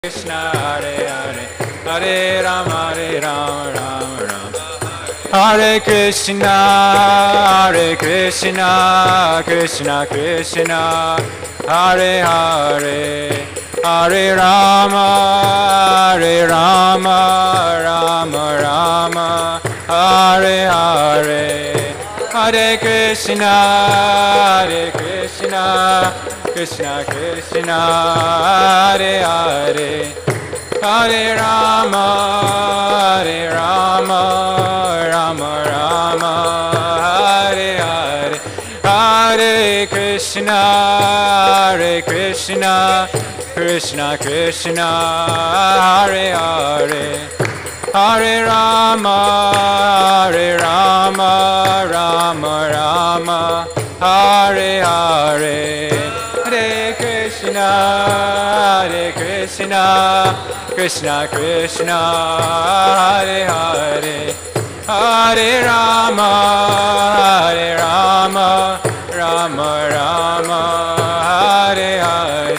Krishna, Hare Hare, Hare Rama, Rama Rama. Hare Krishna, Krishna Krishna, Hare Hare, Hare Rama, Rama Rama, Hare Hare, Hare Krishna, Krishna Krishna, Hare Hare, Hare Rama, Rama Rama, Hare Hare, Hare Krishna, Krishna Krishna, Hare Hare, Hare Rama, Rama Rama, Hare Hare, Hare Krishna, Krishna Krishna, Hare Hare, Hare Rama, Rama Rama, Hare Hare,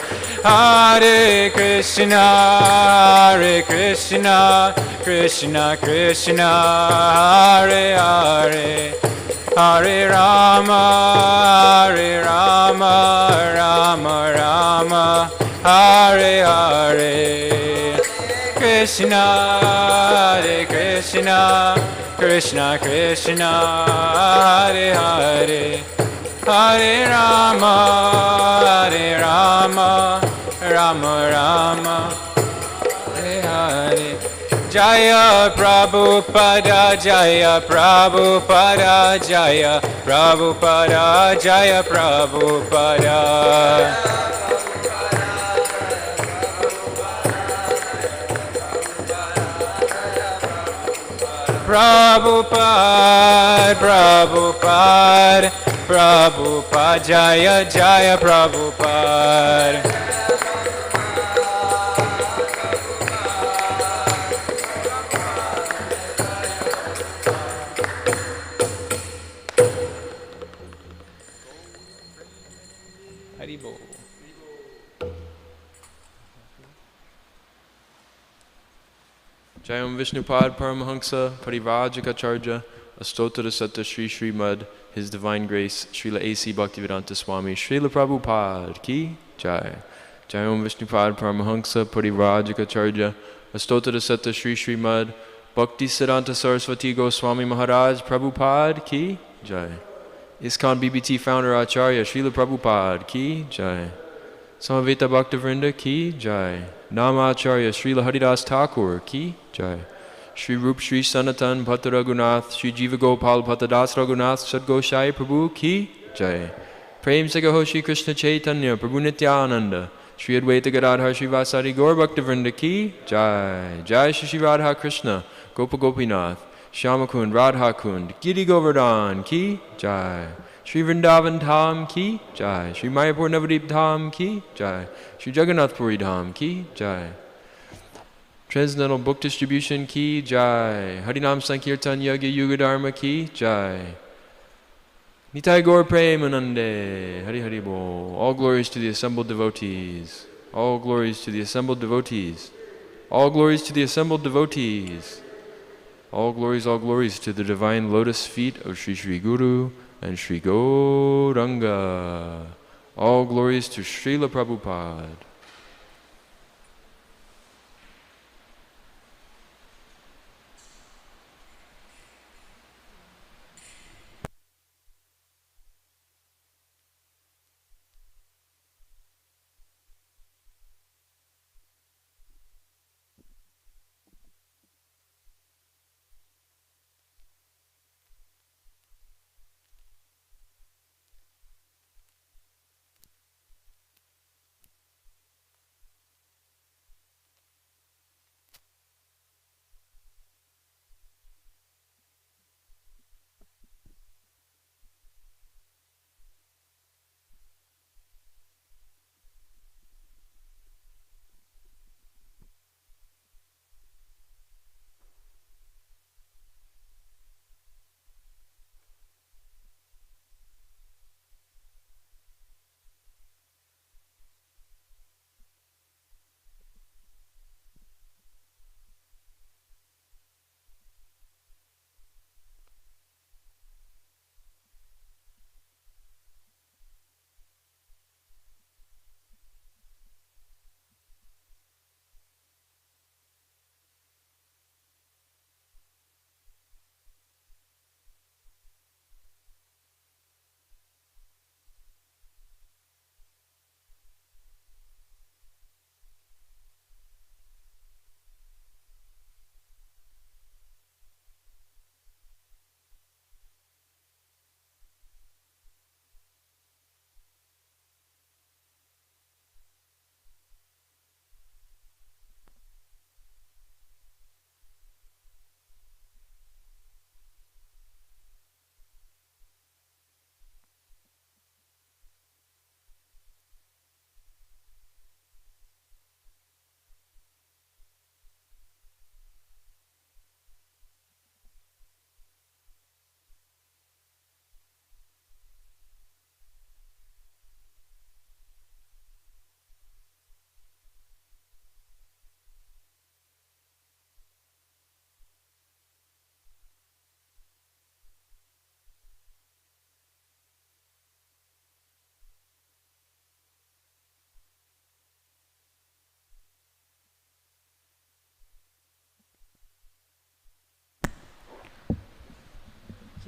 Hare Krishna, Krishna Krishna, Hare Hare, Hare Rama, Rama Rama, Hare Hare, Krishna, Krishna Krishna, Hare Hare, Hare Rama, Rama Rama, Hare Hare. Jaya Prabhupada, Jaya Prabhupada, Jaya Prabhupada, Jaya Prabhupada. Prabhupada, Prabhupada, Prabhupada, Jaya Jaya Prabhupada. Jayam Vishnupad Paramahansa Parivrajikacharya Astottara Satta Sri Srimad His Divine Grace Srila A.C. Bhaktivedanta Swami Srila Prabhupada Ki Jai. Jayam Vishnupad Paramahansa Parivrajikacharya Astottara Satta Sri Srimad Bhakti Siddhanta Saraswati Goswami Maharaj Prabhupada Ki Jai. Iskcon BBT founder Acharya Srila Prabhupada Ki Jai. Samaveta Bhaktavrinda Ki Jai. Nama Acharya Srila Haridas Thakur Ki Jai. Shri Rup Shri Sanatan Bhatta Raghunath Shri Jiva Gopal Bhattadas Raghunath Sadgoshai Prabhu Ki Jai. Prem Sagaho Shri Krishna Chaitanya Prabhu Nityananda Shri Advaita Gadadhar Shri Vasari Gaur Bhaktavrinda Ki Jai. Jai Shri Radha Krishna Gopa Gopinath Shyamakund Radha Kund Giri Govardhan Ki Jai. Shri Vrindavan Dham Ki Jai. Shri Mayapur Navadip Dham Ki Jai. Shri Jagannath Puri Dham Ki Jai. Transcendental Book Distribution Ki Jai. Harinam Sankirtan Yagya Yuga Dharma Ki Jai. Nitai Gaur Premanande. Hari Hari Bol. All glories to the assembled devotees. All glories to the assembled devotees. All glories to the assembled devotees. All glories to the divine lotus feet of Sri Sri Guru and Sri Gauranga. All glories to Srila Prabhupada.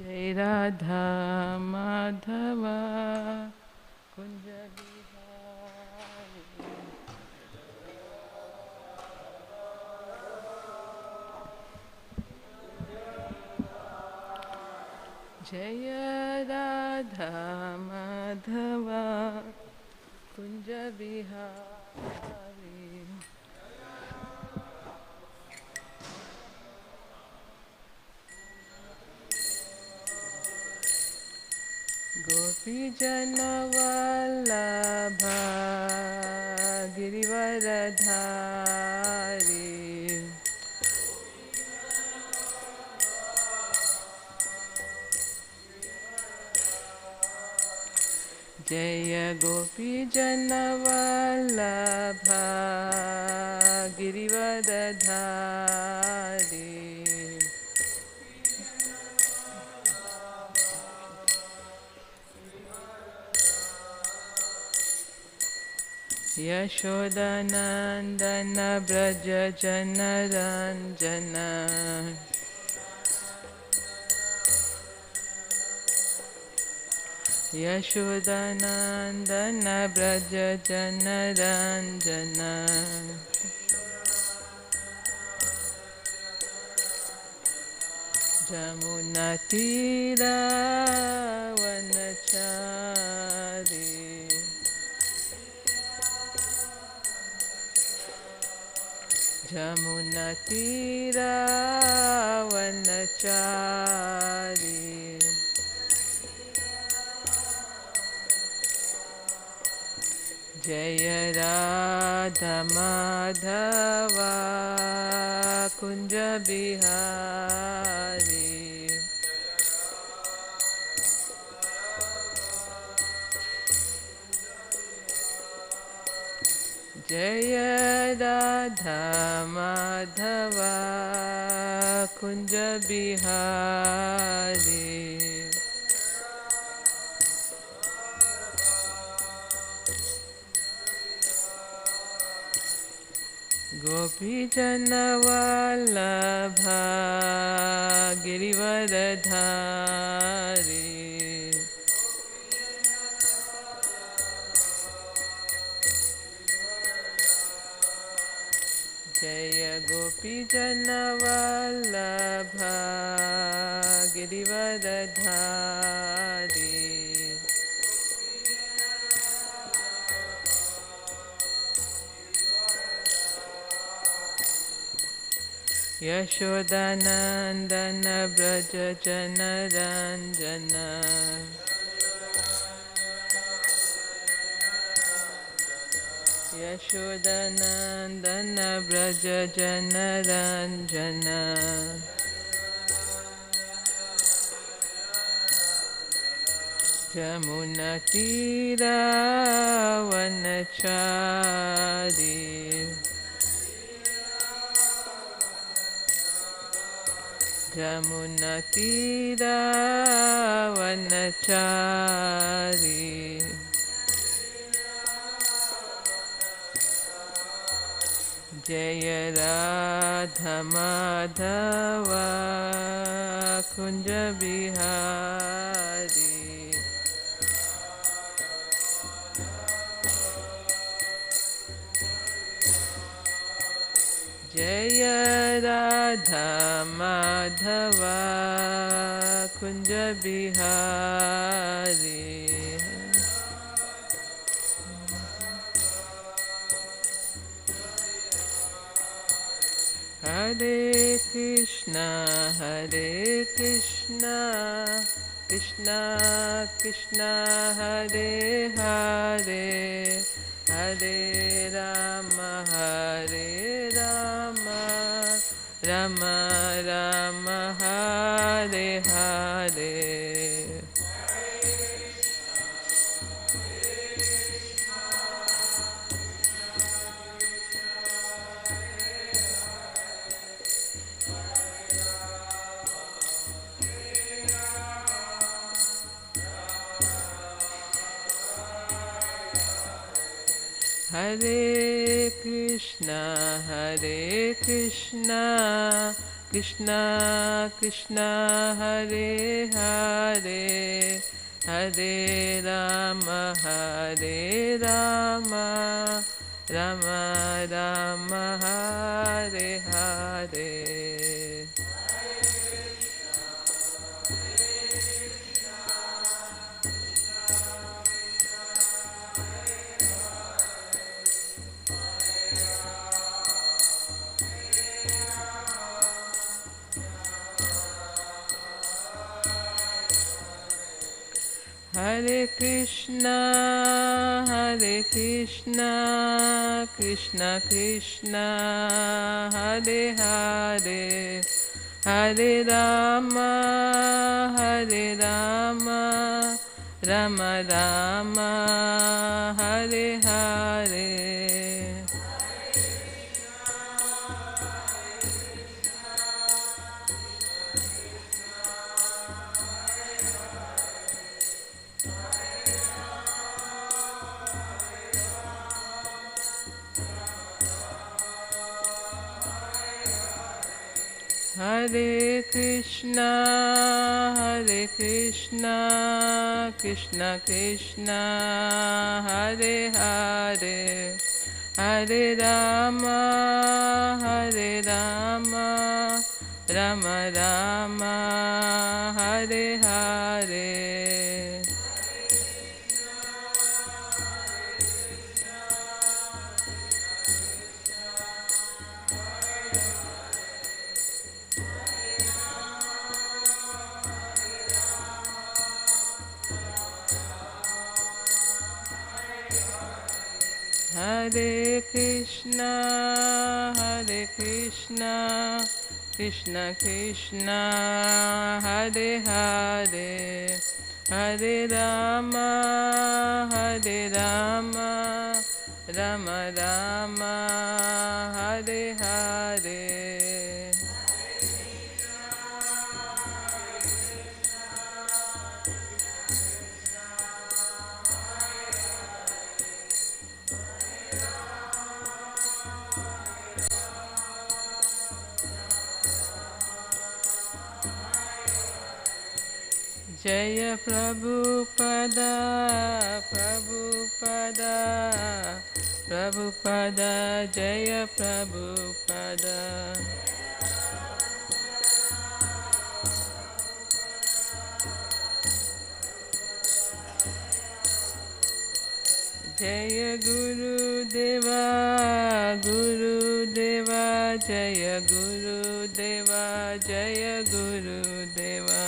Jai Radha Madhava Kunja Bihari. Jaya Radha Madhava Kunja Bihari. Gopi Jana Vallabha Girivaradhari. Jaya Gopi Jana Vallabha Girivaradhari. Yashodanandana Braja Janaranjana. Yashodanandana Braja Janaranjana. Jamunatira Vanachari. Jamunatira Vanachari. Jaya Radha Madhava Kunja Bihari. Jaya Radha Madhava Kunja Bihari. Gopi Jana Vallabha Girivaradhari. Jaya Gopi Jana Vallabha Girivaradhari. Yashodanandana Braja Janaranjana. Yashodanandana Braja Janaranjana. Jamunatira Vanachari. Jamunatira Vanachari. Jaya Radha Madhava Kunja Bihari. Jaya Radha Madhava Kunja Bihari. Hare Krishna Krishna Krishna Hare Hare, Hare Rama Rama Rama Hare Hare. Hare Krishna, Krishna Krishna, Hare Hare, Hare Rama, Rama Rama, Hare Hare. Hare Krishna, Krishna Krishna, Hare Hare, Hare Rama, Rama Rama, Hare Hare. Hare Krishna, Krishna Krishna, Hare Hare, Hare Rama, Rama Rama, Hare Hare. Hare Krishna, Krishna Krishna, Hare Hare, Hare Rama, Rama Rama, Hare Hare. Jaya Prabhupada, Prabhupada, Jaya Prabhupada. Jaya Guru Deva, Jaya Guru Deva, Jaya Guru Deva.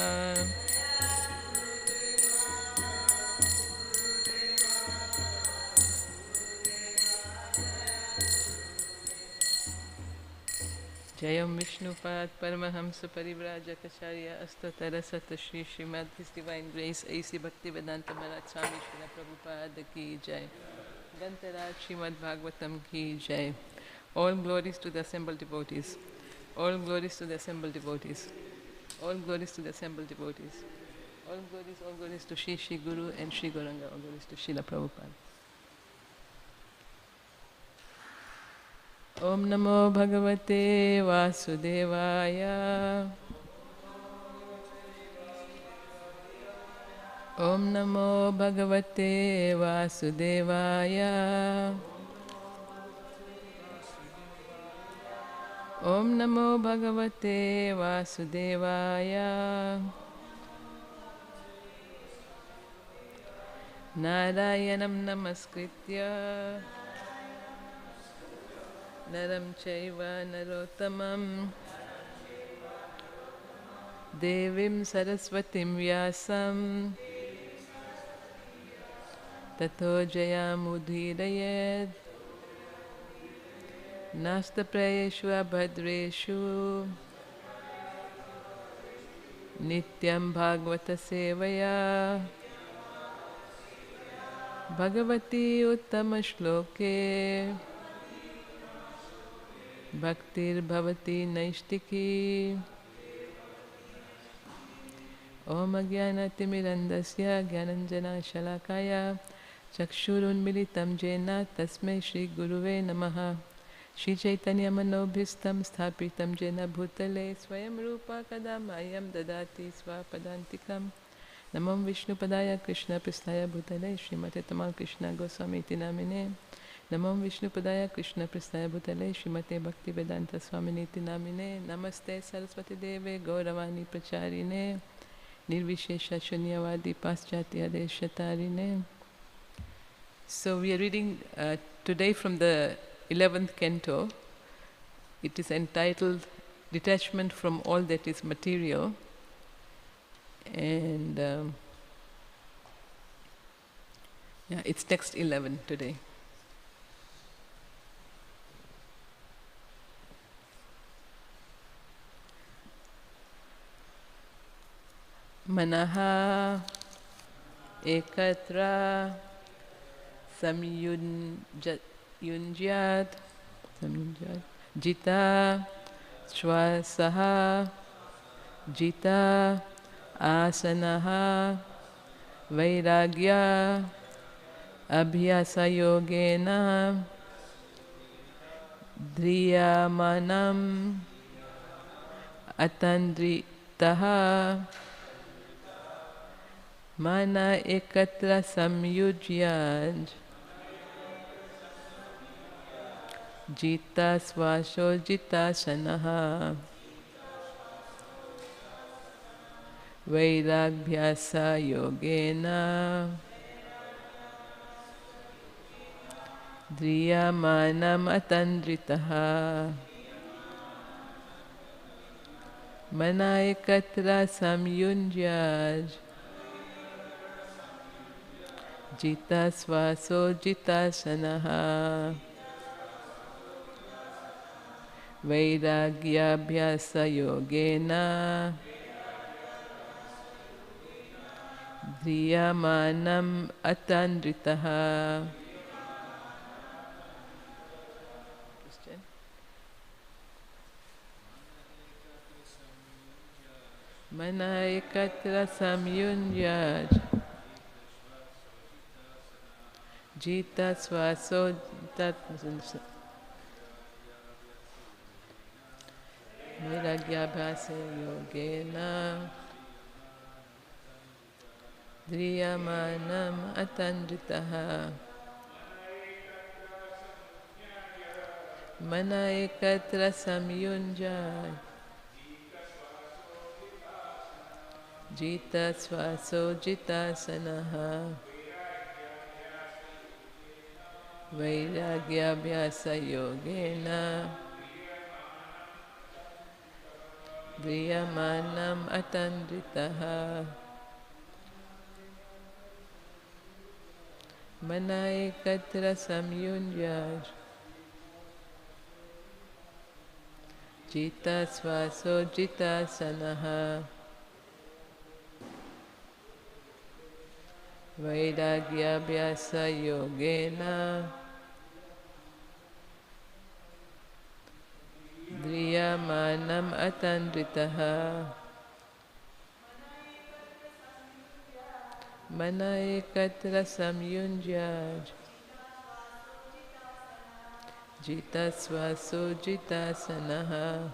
Jayam Vishnupad Paramahamsa Parivrajacharya Astatara Sata Shri Srimad His Divine Grace A.C. Bhaktivedanta Maharaj Swami Srila Prabhupada Ki Jai. Gantaraj Srimad Bhagavatam Ki Jai. All glories to the assembled devotees. All glories to the assembled devotees. All glories to the assembled devotees. All glories to Shri Shri Guru and Shri Gauranga. All glories to Srila Prabhupada. Om Namo Bhagavate Vasudevaya. Om Namo Bhagavate Vasudevaya. Om Namo Bhagavate Vasudevaya. Narayanam Namaskritya Naram Chaiva Narottamam Devim Saraswatim Vyasam Tato Jayamudhirayed Nasta Prayeshu Abhadreshu Nityam Bhagavata Sevaya Bhagavati Uttama Shloke Bhaktir Bhavati Naishtiki. Om Agyanatimirandasya Gyananjana Shalakaya Chakshurunmilitam jena tasmai Shri Guruve namaha. Shri Chaitanya Manobhistam Sthapitam Jena Bhutale Swayam Rupa Kadamayam Dadati Swapadantikam. Namam Vishnu Padaya Krishna Pristaya Bhutale Srimate Tamal Krishna Goswami Namine. Namam Vishnu Padaya Krishna Pristaya Bhutale Srimate Bhakti Vedanta Swaminiti Namine. Namaste Saraswati Deve Gauravani Pracharine Nirvishesha Shunyavadi Paschatya Deshatarine. So we are reading today from the 11th canto. It is entitled Detachment from All That is Material. And it's text 11 today. Manaha ekatra samyunjyat jita shwasaha jita asanaha vairagya abhyasa yogena driyamanam atandritaha mana ekatra samyujyaj jita swasho jita sanaha vairabhyasa yogena driyamanam atandritaha mana ekatra samyunjyaj jita swaso jita sanaha vairagyabhyasa yogena driyamanam atandritaha. Mana ekatra samyunjyaj jita swaso jita vairagyabhyasa yogena driyamanam atandritaha mana ekatra samyunjyaj jita swaso jita sanaha vairagyabhyasa yogena driyamanam atandritaha mana ekatra samyunjyaj jita swaso jita sanaha vairagyabhyasa yogena driyamanam atandritaha mana ekatra samyunjyaj jita swaso jita sanaha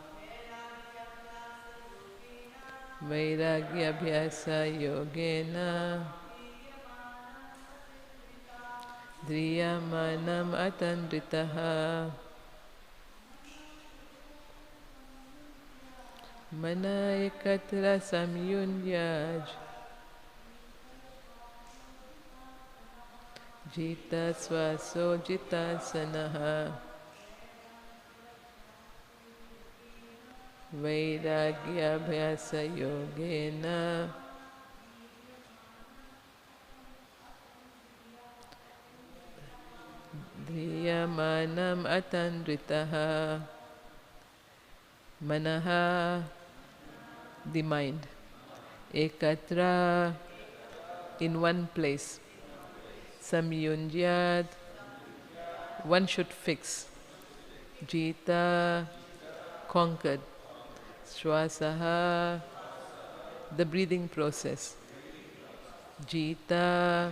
vairagyabhyasa yogena driyamanam atandritaha mana ekatra samyunjyaj jita swaso jita sanaha vairagyabhyasa yogena driyamanam atandritaha manaha the mind ekatra in one place samyunjyat one should fix jita conquered shwasaha the breathing process jita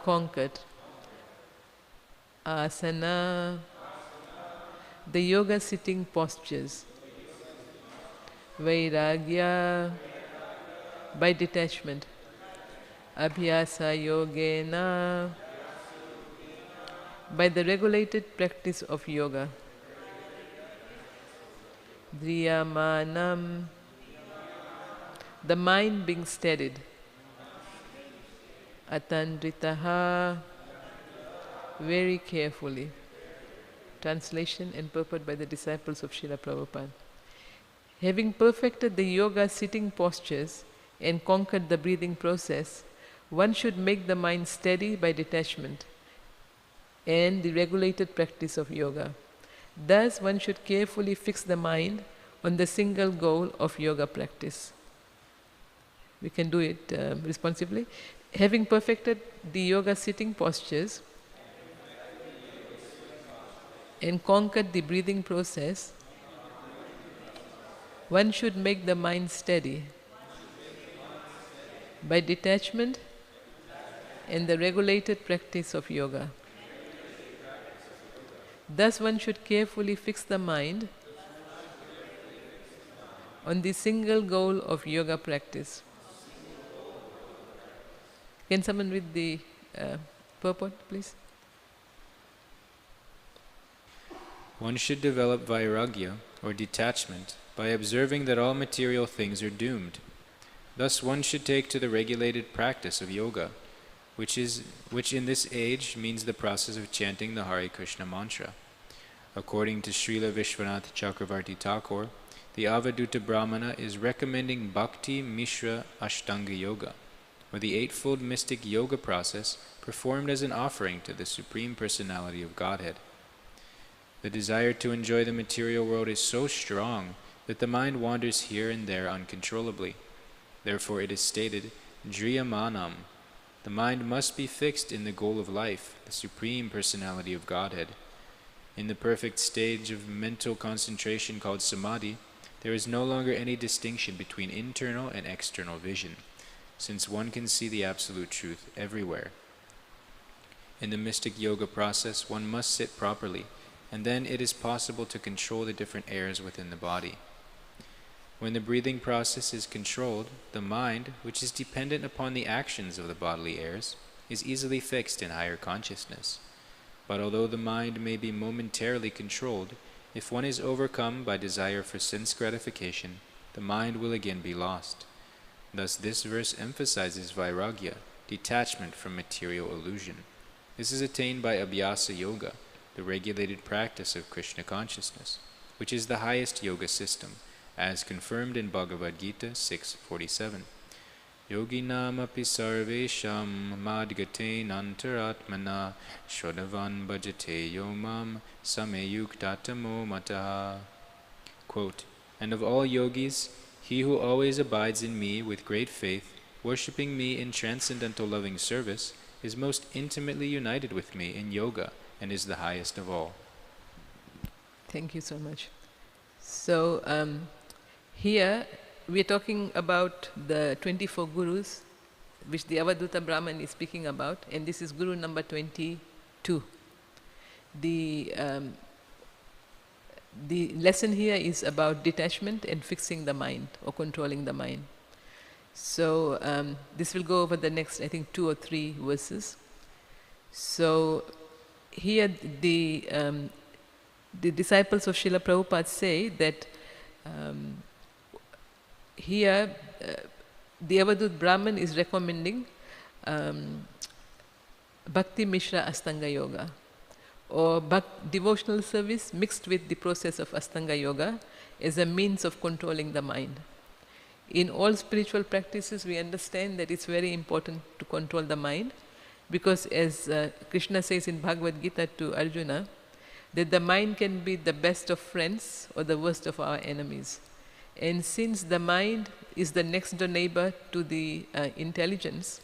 conquered asana, the yoga sitting postures, vairagya, by detachment, abhyasa yogena, by the regulated practice of yoga, driyamanam, the mind being steadied, atandritaha, very carefully. Translation and purport by the disciples of Srila Prabhupada. Having perfected the yoga sitting postures and conquered the breathing process, one should make the mind steady by detachment and the regulated practice of yoga. Thus, one should carefully fix the mind on the single goal of yoga practice. We can do it responsibly. Having perfected the yoga sitting postures and conquered the breathing process, one should make the mind steady by detachment and the regulated practice of yoga. Thus one should carefully fix the mind on the single goal of yoga practice. Can someone read the purport, please? One should develop vairagya, or detachment, by observing that all material things are doomed. Thus one should take to the regulated practice of yoga, which in this age means the process of chanting the Hare Krishna mantra. According to Srila Vishwanath Chakravarti Thakur, the Avaduta Brahmana is recommending Bhakti Mishra Ashtanga Yoga, or the eightfold mystic yoga process performed as an offering to the Supreme Personality of Godhead. The desire to enjoy the material world is so strong that the mind wanders here and there uncontrollably. Therefore it is stated, Driyamanam, the mind must be fixed in the goal of life, the Supreme Personality of Godhead. In the perfect stage of mental concentration called Samadhi, there is no longer any distinction between internal and external vision, since one can see the absolute truth everywhere. In the mystic yoga process, one must sit properly, and then it is possible to control the different airs within the body. When the breathing process is controlled, the mind, which is dependent upon the actions of the bodily airs, is easily fixed in higher consciousness. But although the mind may be momentarily controlled, if one is overcome by desire for sense gratification, the mind will again be lost. Thus this verse emphasizes vairagya, detachment from material illusion. This is attained by abhyasa yoga, the regulated practice of Krishna consciousness, which is the highest yoga system, as confirmed in Bhagavad Gita 6:47. Yoginam api sarvesham madgate nantaratmana shodavan bhajate yomam sameyuktatamo mataha. Quote, and of all yogis, he who always abides in me with great faith, worshipping me in transcendental loving service, is most intimately united with me in yoga, and is the highest of all. Thank you so much. So here we are talking about the 24 gurus which the Avaduta Brahman is speaking about, and this is guru number 22. The lesson here is about detachment and fixing the mind or controlling the mind. So this will go over the next, I think, 2 or 3 verses. So here the disciples of Srila Prabhupada say that here the Avadut Brahman is recommending Bhakti Mishra Astanga Yoga, or devotional service mixed with the process of Astanga Yoga as a means of controlling the mind. In all spiritual practices, we understand that it's very important to control the mind, because as Krishna says in Bhagavad Gita to Arjuna, that the mind can be the best of friends or the worst of our enemies. And since the mind is the next door neighbor to the intelligence,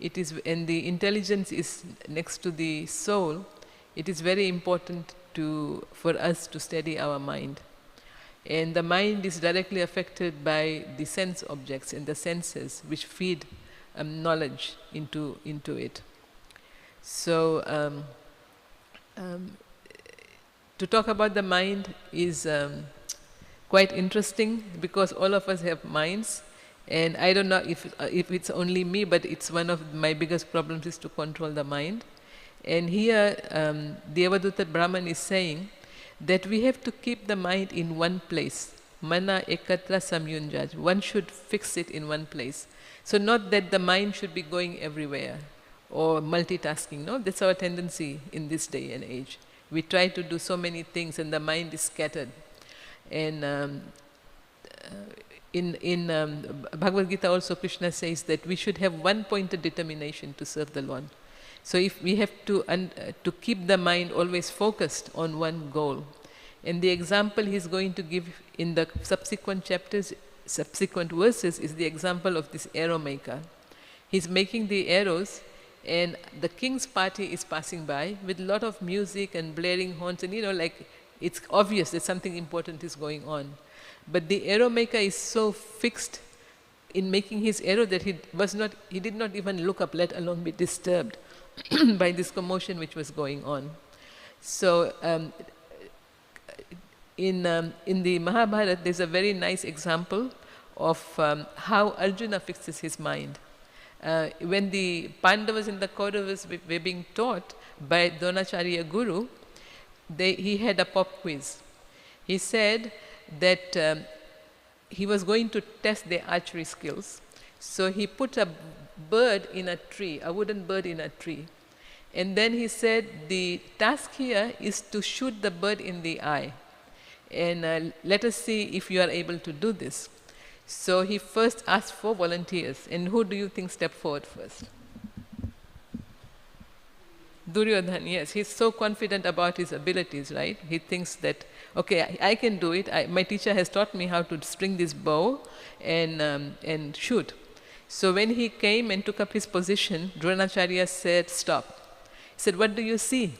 and the intelligence is next to the soul, it is very important for us to steady our mind. And the mind is directly affected by the sense objects and the senses which feed knowledge into it. So To talk about the mind is quite interesting because all of us have minds, and I don't know if it's only me, but it's one of my biggest problems is to control the mind. And here the Avaduta Brahman is saying that we have to keep the mind in one place. Mana ekatra samyunjaj. One should fix it in one place. So not that the mind should be going everywhere or multitasking. No, that's our tendency in this day and age. We try to do so many things and the mind is scattered. And in Bhagavad Gita also Krishna says that we should have one-pointed determination to serve the Lord. So if we have to keep the mind always focused on one goal. And the example he's going to give in the subsequent chapters, subsequent verses, is the example of this arrow maker. He's making the arrows, and the king's party is passing by with a lot of music and blaring horns, and like it's obvious that something important is going on. But the arrow maker is so fixed in making his arrow that he did not even look up, let alone be disturbed by this commotion which was going on. So in the Mahabharata, there's a very nice example of how Arjuna fixes his mind. When the Pandavas and the Kauravas were being taught by Dronacharya Guru, he had a pop quiz. He said that he was going to test their archery skills. So he put a bird in a tree, a wooden bird in a tree. And then he said, the task here is to shoot the bird in the eye. And let us see if you are able to do this. So he first asked for volunteers. And who do you think stepped forward first? Duryodhana, yes. He's so confident about his abilities, right? He thinks that, okay, I can do it. My teacher has taught me how to string this bow and shoot. So when he came and took up his position, Dronacharya said, stop. He said, what do you see?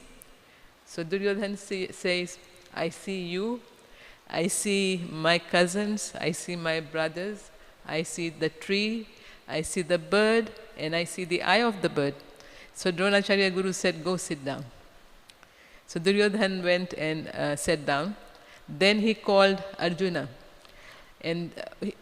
So Duryodhana says, I see you, I see my cousins, I see my brothers, I see the tree, I see the bird, and I see the eye of the bird. So Dronacharya Guru said, go sit down. So Duryodhana went and sat down. Then he called Arjuna. And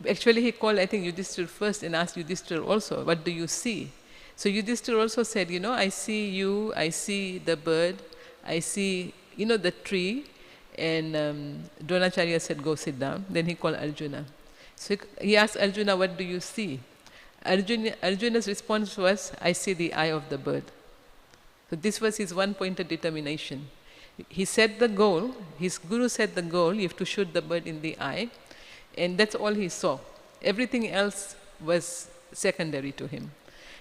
actually he called, I think, Yudhishthira first and asked Yudhishthira also, what do you see? So Yudhishthira also said, I see you, I see the bird, I see, the tree. And Dronacharya said, go sit down. Then he called Arjuna. So he asked Arjuna, what do you see? Arjuna's response was, I see the eye of the bird. So this was his one-pointed determination. He set the goal, his guru set the goal, you have to shoot the bird in the eye, and that's all he saw. Everything else was secondary to him.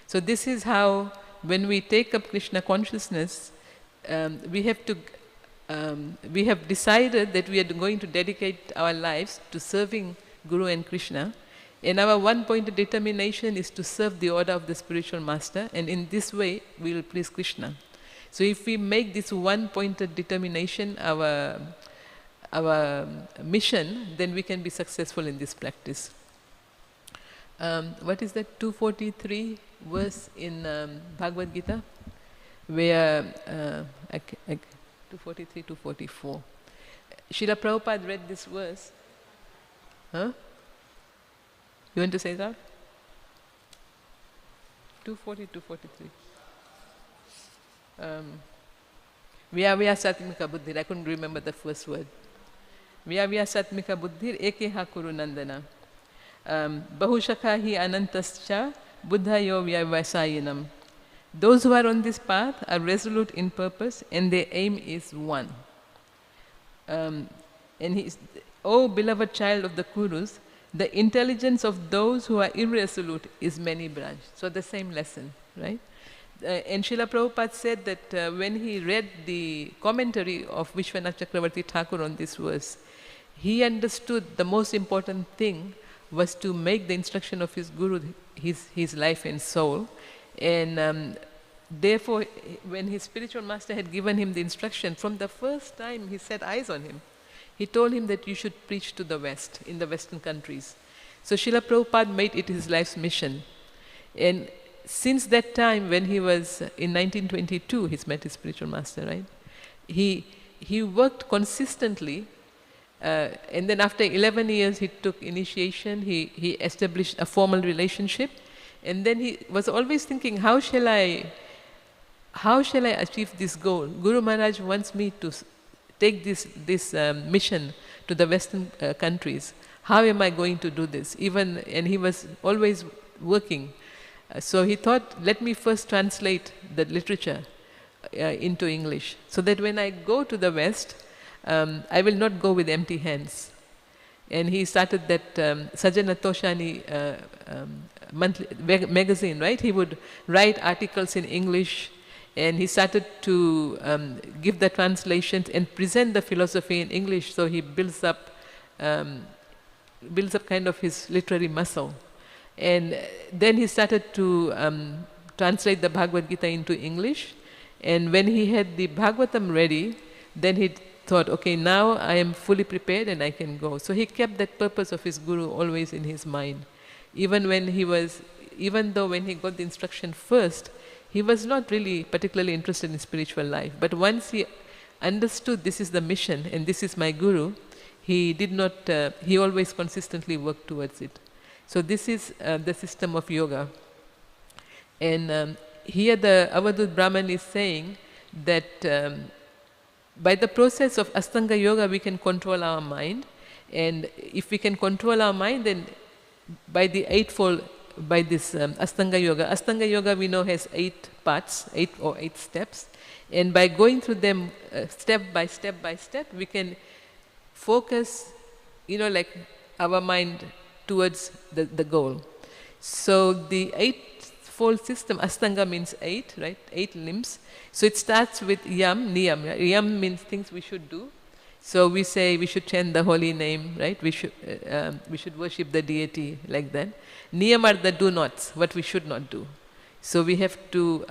So this is how, when we take up Krishna consciousness, we have decided that we are going to dedicate our lives to serving Guru and Krishna. And our one-pointed determination is to serve the order of the spiritual master, and in this way we will please Krishna. So if we make this one-pointed determination our mission, then we can be successful in this practice. What is that 243 verse in Bhagavad Gita? Where 243, 244. Srila Prabhupada read this verse. Huh? You want to say that? 240, 243. Vyavya satmika buddhir. I couldn't remember the first word. Vyavya satmika buddhir ekeha kuru nandana. Bahushakha hi anantascha buddhayo vyavasayinam. Those who are on this path are resolute in purpose and their aim is one. And O beloved child of the Kurus, the intelligence of those who are irresolute is many-branched. So the same lesson, right? And Srila Prabhupada said that when he read the commentary of Vishwanath Chakravarti Thakur on this verse, he understood the most important thing was to make the instruction of his Guru his life and soul. And therefore, when his spiritual master had given him the instruction, from the first time he set eyes on him, he told him that you should preach to the West, in the Western countries. So Srila Prabhupada made it his life's mission. And since that time, when he was in 1922, he's met his spiritual master, right? he worked consistently, and then after 11 years he took initiation, he established a formal relationship, and then he was always thinking, how shall I achieve this goal? Guru Maharaj wants me to take this mission to the Western countries. How am I going to do this? And he was always working. So he thought, let me first translate the literature into English, so that when I go to the West, I will not go with empty hands. And he started that Sajjana Toshani monthly magazine, right? He would write articles in English, and he started to give the translations and present the philosophy in English, so he builds up kind of his literary muscle. And then he started to translate the Bhagavad Gita into English, and when he had the Bhagavatam ready, then he thought, okay, now I am fully prepared and I can go. So he kept that purpose of his Guru always in his mind. Even though when he got the instruction first, he was not really particularly interested in spiritual life. But once he understood this is the mission and this is my Guru, he always consistently worked towards it. So this is the system of yoga. And here the Avadhut Brahman is saying that by the process of Astanga yoga we can control our mind, and if we can control our mind, then by the eightfold, by this Astanga yoga we know has 8 parts, 8 steps, and by going through them step by step, we can focus, like our mind towards the goal. So the eightfold system, Astanga means 8, right? 8 limbs. So it starts with yam, niyam. Yam means things we should do. So we say we should chant the holy name, right? We should worship the deity, like that. Niyam are the do-nots, what we should not do. So we have to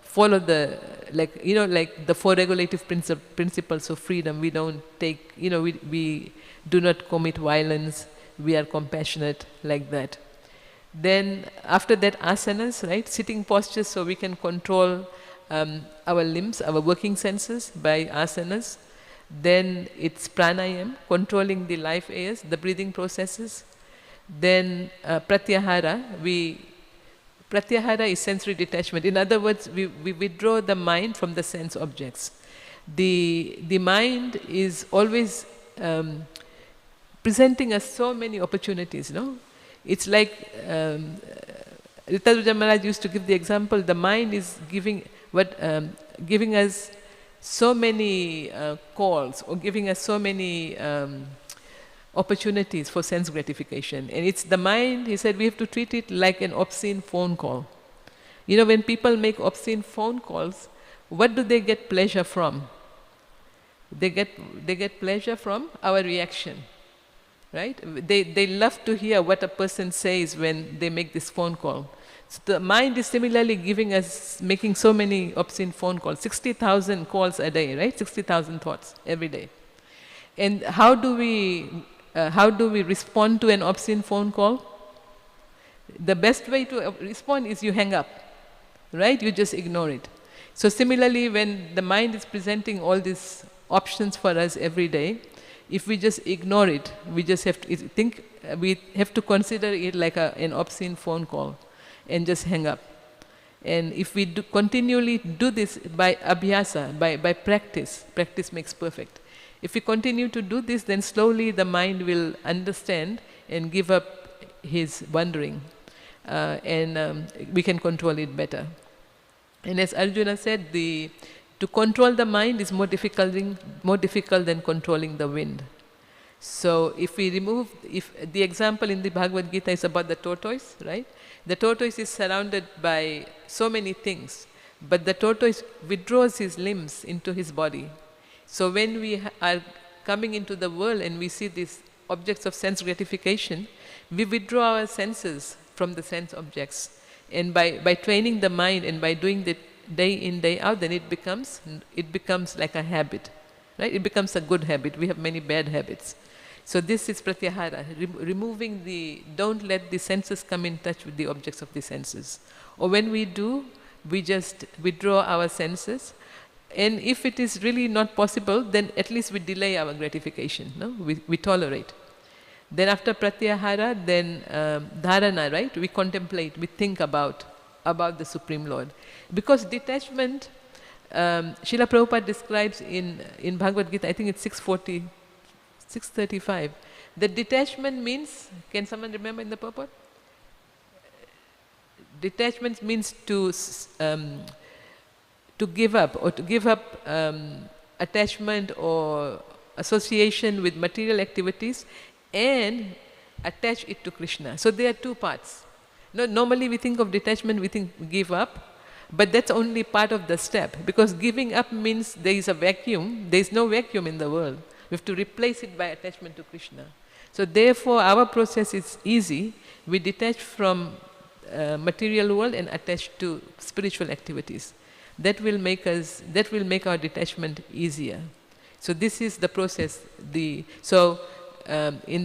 follow the, like the 4 regulative principles of freedom. We don't take, we do not commit violence. We are compassionate, like that. Then after that, asanas, right? Sitting postures, so we can control our limbs, our working senses by asanas. Then it's pranayam, controlling the life airs, the breathing processes. Then pratyahara, pratyahara is sensory detachment. In other words, we withdraw the mind from the sense objects. The mind is always presenting us so many opportunities, no? It's like Ritaruja Maharaj used to give the example, the mind is giving us so many calls, or giving us so many opportunities for sense gratification. And it's the mind, he said, we have to treat it like an obscene phone call. When people make obscene phone calls, what do they get pleasure from? They get pleasure from our reaction. Right? They love to hear what a person says when they make this phone call. So the mind is similarly making so many obscene phone calls, 60,000 calls a day, right? 60,000 thoughts every day. And how do we respond to an obscene phone call? The best way to respond is you hang up, right? You just ignore it. So similarly, when the mind is presenting all these options for us every day, if we just ignore it, we just have to consider it like an obscene phone call and just hang up. And if we continually do this by abhyasa, by practice makes perfect. If we continue to do this, then slowly the mind will understand and give up his wandering, and we can control it better. And as Arjuna said, to control the mind is more difficult than controlling the wind. So if the example in the Bhagavad Gita is about the tortoise, right? The tortoise is surrounded by so many things, but the tortoise withdraws his limbs into his body. So when we are coming into the world and we see these objects of sense gratification, we withdraw our senses from the sense objects. And by training the mind and by doing that day in, day out, then it becomes like a habit, right? It becomes a good habit. We have many bad habits. So this is pratyahara, don't let the senses come in touch with the objects of the senses. Or when we do, we just withdraw our senses And if it is really not possible, then at least we delay our gratification, no? We tolerate. Then after pratyahara, then dharana, right? We contemplate, we think about the Supreme Lord. Because detachment, Srila Prabhupada describes in Bhagavad Gita, I think it's 635, that detachment means, can someone remember in the purport? Detachment means to give up, or to give up attachment or association with material activities and attach it to Krishna. So there are two parts. No, normally we think of detachment, we think give up, but that's only part of the step, because giving up means there is a vacuum. There is no vacuum in the world. We have to replace it by attachment to Krishna. So therefore our process is easy. We detach from material world and attach to spiritual activities. That will make our detachment easier. So this is the process. In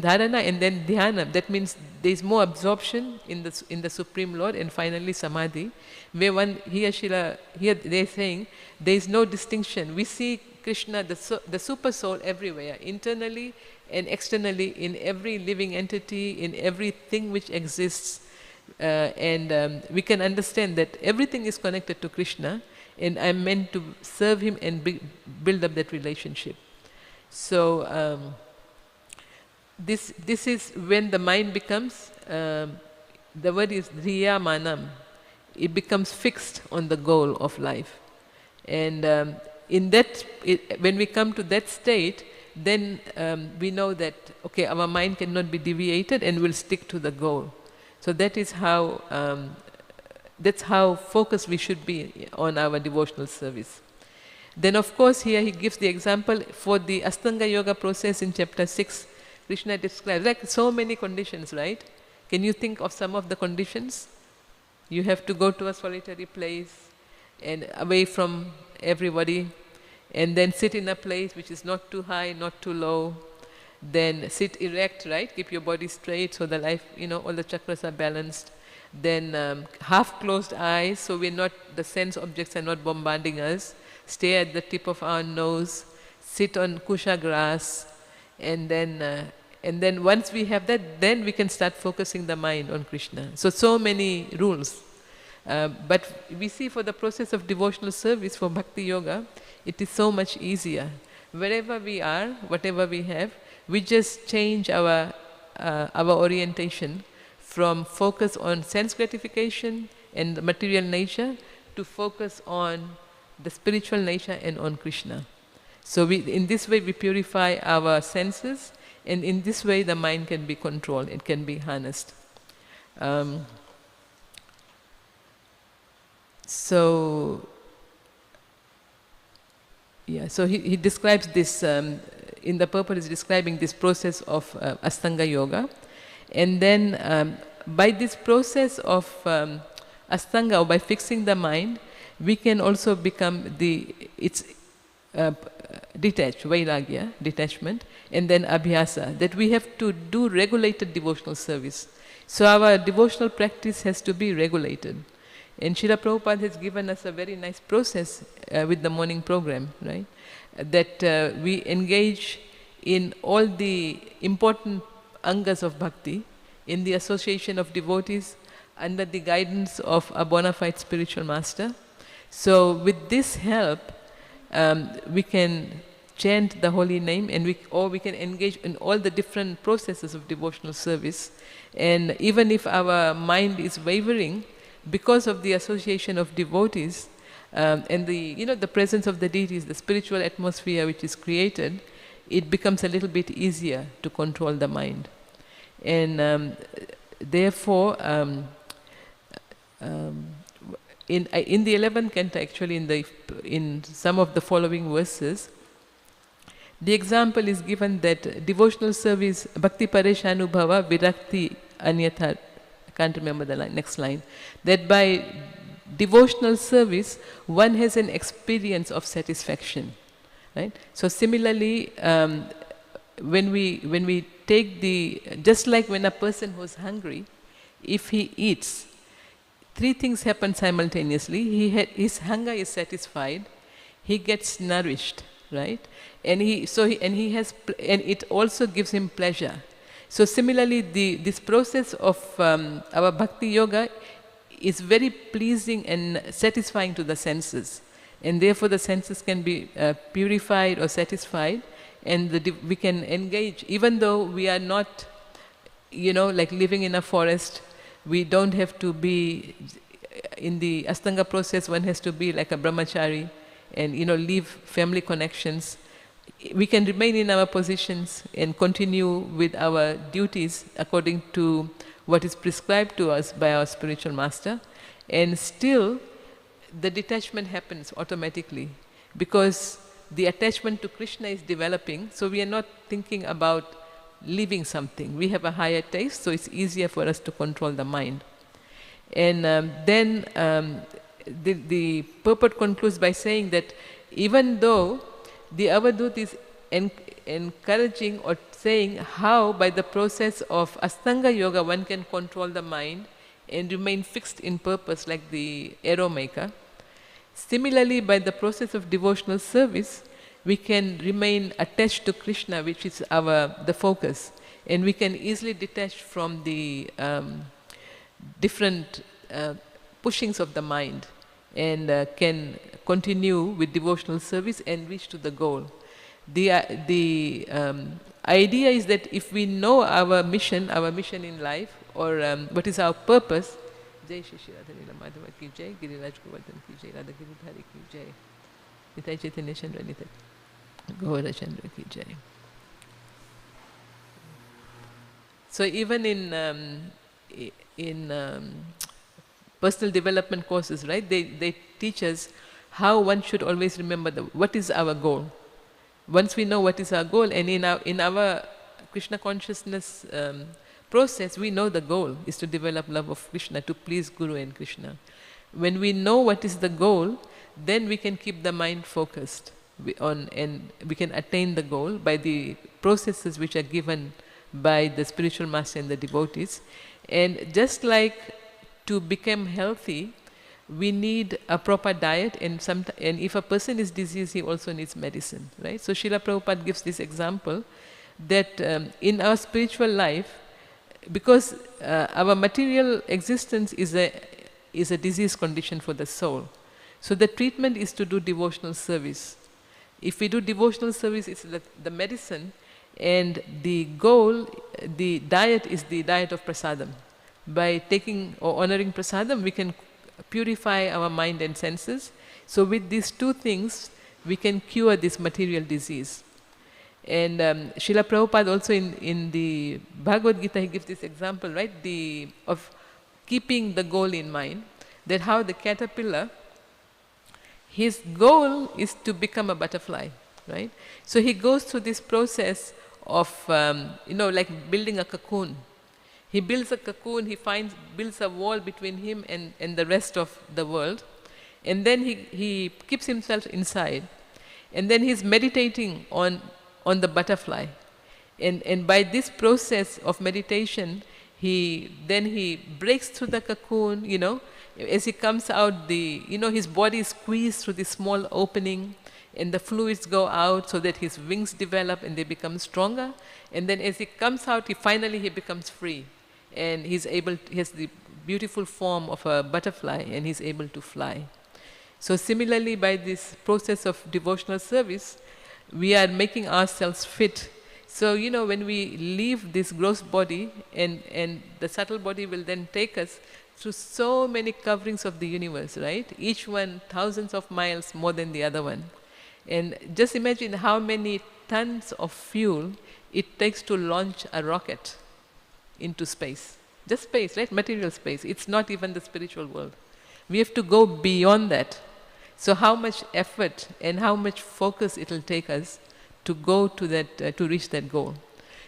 dharana and then dhyana, that means there is more absorption in the Supreme Lord, and finally samadhi, where here they are saying there is no distinction. We see Krishna, the super soul, everywhere, internally and externally, in every living entity, in everything which exists. We can understand that everything is connected to Krishna, and I am meant to serve him and build up that relationship. So this is when the mind becomes, the word is dhriya manam, it becomes fixed on the goal of life. And when we come to that state, then we know that, okay, our mind cannot be deviated and will stick to the goal. So that is how, that's how focused we should be on our devotional service. Then of course here he gives the example for the Astanga Yoga process in chapter 6. Krishna describes like so many conditions, right? Can you think of some of the conditions? You have to go to a solitary place and away from everybody, and then sit in a place which is not too high, not too low. Then sit erect, right? Keep your body straight so the life, all the chakras are balanced. Then half closed eyes, so the sense objects are not bombarding us. Stay at the tip of our nose. Sit on kusha grass, and then once we have that, then we can start focusing the mind on Krishna. So many rules. But we see for the process of devotional service, for Bhakti Yoga, it is so much easier. Wherever we are, whatever we have, we just change our orientation from focus on sense gratification and the material nature to focus on the spiritual nature and on Krishna. So in this way we purify our senses, and in this way the mind can be controlled, it can be harnessed. So he describes this, in the purport is describing this process of Astanga Yoga. And then by this process of Astanga, or by fixing the mind, we can also become detached, vairagya, detachment, and then abhyasa, that we have to do regulated devotional service. So our devotional practice has to be regulated. And Srila Prabhupada has given us a very nice process with the morning program, right? That we engage in all the important angas of bhakti, in the association of devotees, under the guidance of a bona fide spiritual master. So with this help, we can chant the holy name, and we can engage in all the different processes of devotional service. And even if our mind is wavering, because of the association of devotees and the presence of the deities, the spiritual atmosphere which is created, it becomes a little bit easier to control the mind. And therefore, in the 11th canto, actually in some of the following verses, the example is given that devotional service, bhakti pareshanubhava virakti anyatha, I can't remember the next line, that by devotional service one has an experience of satisfaction, right? So similarly, when we take just like when a person who's hungry, if he eats, three things happen simultaneously. His hunger is satisfied, he gets nourished, right? And and it also gives him pleasure. So similarly, this process of our bhakti yoga is very pleasing and satisfying to the senses, and therefore the senses can be purified or satisfied, and we can engage, even though we are not, like living in a forest. We don't have to be in the Astanga process. One has to be like a brahmachari and leave family connections. We can remain in our positions and continue with our duties according to what is prescribed to us by our spiritual master, and still the detachment happens automatically because the attachment to Krishna is developing. So we are not thinking about leaving something. We have a higher taste, so it's easier for us to control the mind. And then the purport concludes by saying that even though the Avadut is encouraging or saying how by the process of Astanga yoga one can control the mind and remain fixed in purpose like the arrow maker, similarly by the process of devotional service we can remain attached to Krishna, which is the focus, and we can easily detach from the different pushings of the mind, and can continue with devotional service and reach to the goal. The idea is that if we know our mission in life, or what is our purpose, Jai Shri Shri Radha Leela Madhava ki Jai, Giriraj Govardhan ki Jai, Radha Giridhari ki Jai, Nitai Chaitanya Chandra Nitai Gaura Chandra ki Jai. So even in personal development courses, right, they teach us how one should always remember what is our goal. Once we know what is our goal, and in our Krishna consciousness process, we know the goal is to develop love of Krishna, to please Guru and Krishna. When we know what is the goal, then we can keep the mind focused and we can attain the goal by the processes which are given by the spiritual master and the devotees. And just like to become healthy, we need a proper diet, and if a person is diseased, he also needs medicine, right? So Srila Prabhupada gives this example that in our spiritual life, because our material existence is a disease condition for the soul, so the treatment is to do devotional service. If we do devotional service, it's the medicine, and the goal, the diet is the diet of prasadam. By taking or honoring prasadam, we can purify our mind and senses. So with these two things, we can cure this material disease. And Srila Prabhupada also in the Bhagavad Gita, he gives this example, right, of keeping the goal in mind, that how the caterpillar, his goal is to become a butterfly, right? So he goes through this process of, like building a cocoon. He builds a cocoon, he builds a wall between him and the rest of the world, and then he keeps himself inside, and then he's meditating on the butterfly. And by this process of meditation, he breaks through the cocoon, as he comes out, his body is squeezed through this small opening, and the fluids go out so that his wings develop and they become stronger. And then as he comes out, he becomes free. And he has the beautiful form of a butterfly, and he's able to fly. So similarly, by this process of devotional service, we are making ourselves fit. So, when we leave this gross body, and the subtle body will then take us through so many coverings of the universe, right? Each one thousands of miles more than the other one. And just imagine how many tons of fuel it takes to launch a rocket into space. Just space, right? Material space. It's not even the spiritual world. We have to go beyond that. So how much effort and how much focus it will take us to go to that, to reach that goal.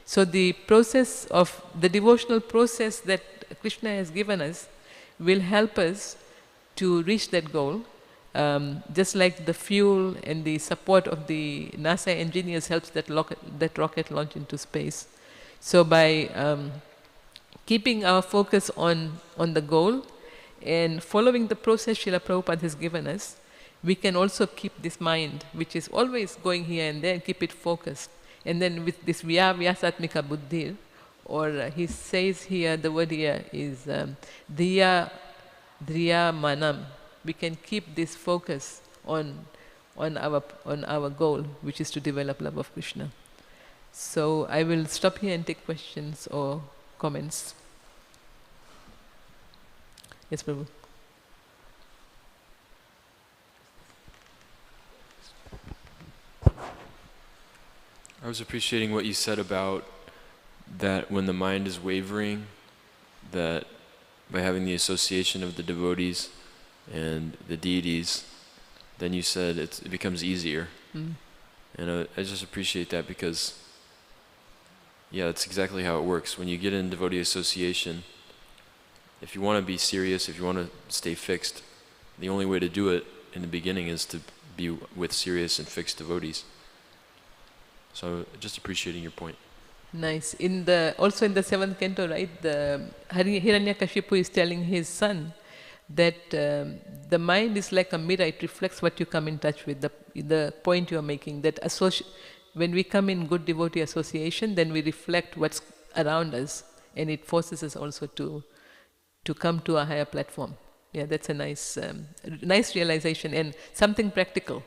So the process of the devotional process that Krishna has given us will help us to reach that goal. Just like the fuel and the support of the NASA engineers helps that rocket launch into space. So by keeping our focus on the goal and following the process Srila Prabhupada has given us, we can also keep this mind, which is always going here and there, keep it focused. And then with this vyasatmika buddhi, or he says here, the word here is dhiya manam. We can keep this focus on our goal, which is to develop love of Krishna. So I will stop here and take questions or comments. Yes, Prabhu. I was appreciating what you said about that when the mind is wavering, that by having the association of the devotees and the deities, then you said it becomes easier. And I just appreciate that because, yeah, that's exactly how it works. When you get in devotee association, if you want to be serious, if you want to stay fixed, the only way to do it in the beginning is to be with serious and fixed devotees. So just appreciating your point. Nice. Also in the 7th canto, right, the Hiranyakashipu is telling his son that the mind is like a mirror, it reflects what you come in touch with, the point you are making, that when we come in good devotee association, then we reflect what's around us, and it forces us also to come to a higher platform. Yeah, that's a nice realization and something practical.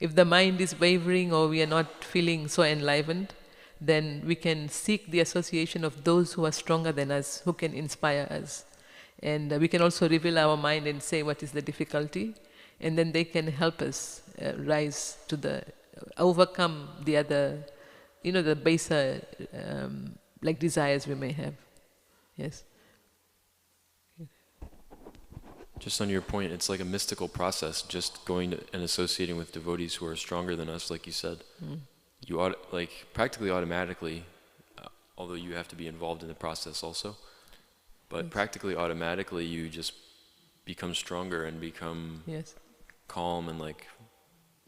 If the mind is wavering or we are not feeling so enlivened, then we can seek the association of those who are stronger than us, who can inspire us. And we can also reveal our mind and say what is the difficulty, and then they can help us rise to overcome the other, the baser like desires we may have. Yes. Just on your point, it's like a mystical process, just going to and associating with devotees who are stronger than us, like you said. You practically automatically, although you have to be involved in the process also, but practically automatically you just become stronger and become calm and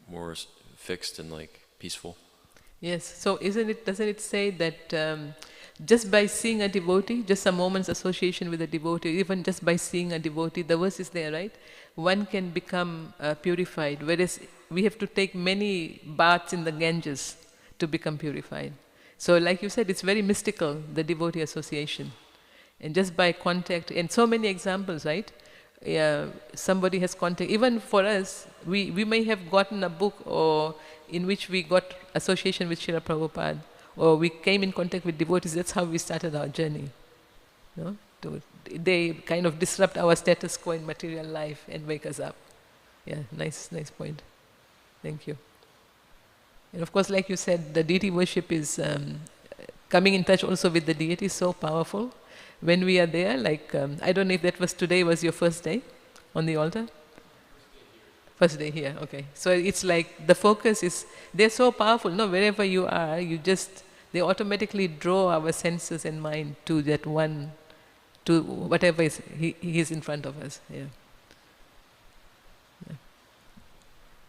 more fixed and peaceful. Yes. So doesn't it say that just by seeing a devotee, just a moment's association with a devotee, even just by seeing a devotee, the verse is there, right? One can become purified, whereas we have to take many baths in the Ganges to become purified. So like you said, it's very mystical, the devotee association. And just by contact, and so many examples, right? Somebody has contact, even for us, we may have gotten a book or in which we got association with Srila Prabhupada, or we came in contact with devotees. That's how we started our journey. They kind of disrupt our status quo in material life and wake us up. Yeah, nice point. Thank you. And of course, like you said, the deity worship is coming in touch also with the deity is so powerful. When we are there, I don't know if that was today was your first day on the altar? First day here, okay. So it's like the focus is, they're so powerful. No, wherever you are, they automatically draw our senses and mind to that one, to whatever he is in front of us. Yeah.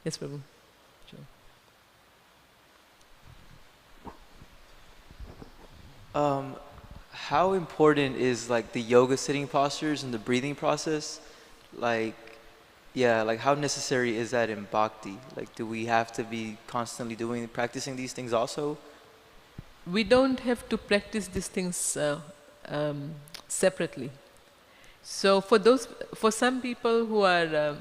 Yes, Prabhu. Sure. How important is the yoga sitting postures and the breathing process? How necessary is that in bhakti? Do we have to be constantly practicing these things also? We don't have to practice these things separately. So for some people who are,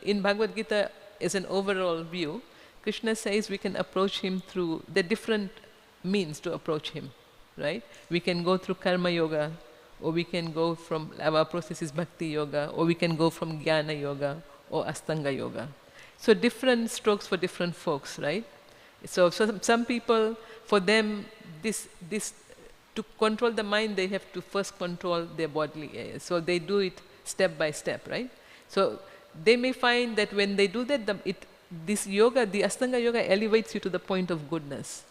in Bhagavad Gita, as an overall view, Krishna says we can approach him through the different means to approach him, right? We can go through karma yoga, or we can go from, our process is bhakti yoga, or we can go from jnana yoga or astanga yoga. So different strokes for different folks, right? So some people, for them, this to control the mind, they have to first control their bodily areas. So they do it step by step, right? So they may find that when they do that, this yoga, the Astanga yoga, elevates you to the point of goodness.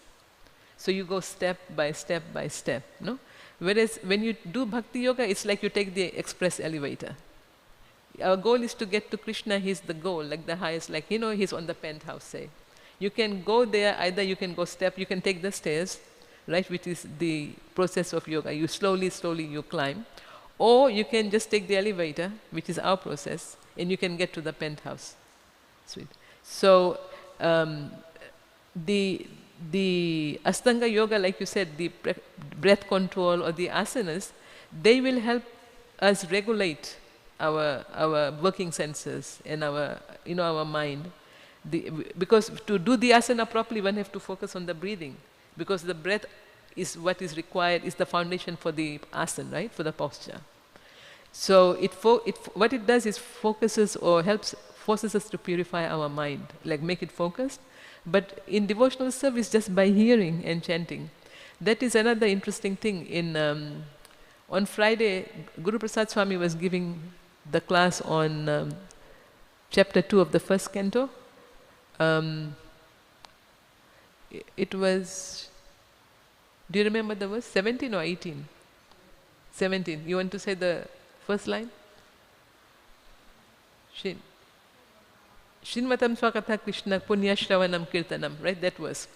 So you go step by step by step, no? Whereas when you do bhakti yoga, it's like you take the express elevator. Our goal is to get to Krishna. He's the goal, the highest, he's on the penthouse, say. You can go there, either you can go you can take the stairs, right, which is the process of yoga. You slowly you climb. Or you can just take the elevator, which is our process, and you can get to the penthouse. Sweet. So the Astanga yoga, like you said, the breath control or the asanas, they will help us regulate our working senses and our our mind. Because to do the asana properly, one have to focus on the breathing, because the breath is what is required, is the foundation for the asana, right, for the posture. So what it does is forces us to purify our mind, like make it focused. But in devotional service, just by hearing and chanting, that is another interesting thing. On Friday, Guru Prasad Swami was giving the class on chapter 2 of the first canto. It was, do you remember the verse? 17 or 18? 17. You want to say the first line? Shinmatam Swakatha Krishna Punya Shravanam Kirtanam, right? That verse.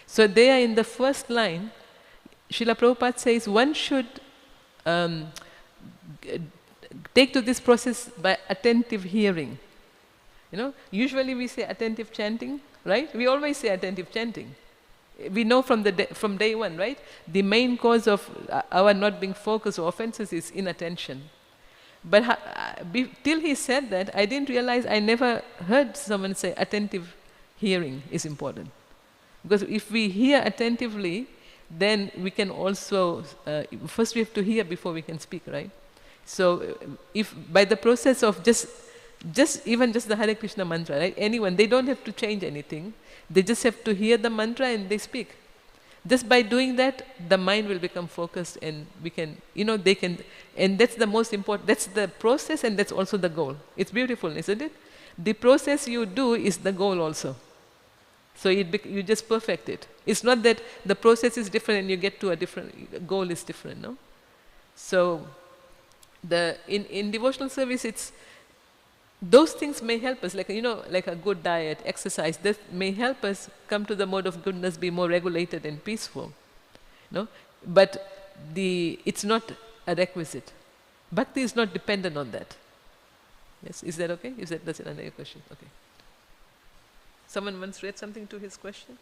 So there in the first line, Srila Prabhupada says one should take to this process by attentive hearing. Usually we say attentive chanting, right? We always say attentive chanting. We know from day one, right? The main cause of our not being focused or offenses is inattention. But till he said that, I didn't realize, I never heard someone say attentive hearing is important. Because if we hear attentively, then we can also, first we have to hear before we can speak, right? So if by the process of just the Hare Krishna mantra, right? Anyone, they don't have to change anything. They just have to hear the mantra and they speak. Just by doing that, the mind will become focused, and we can, they can, and that's the most important, that's the process, and that's also the goal. It's beautiful, isn't it? The process you do is the goal also. So you just perfect it. It's not that the process is different and you get to a different, goal is different, no? So in devotional service, it's, those things may help us, like like a good diet, exercise, that may help us come to the mode of goodness, be more regulated and peaceful. But it's not a requisite. Bhakti is not dependent on that. Yes, is that okay? Does it answer your question? Okay. Someone once read something to his question?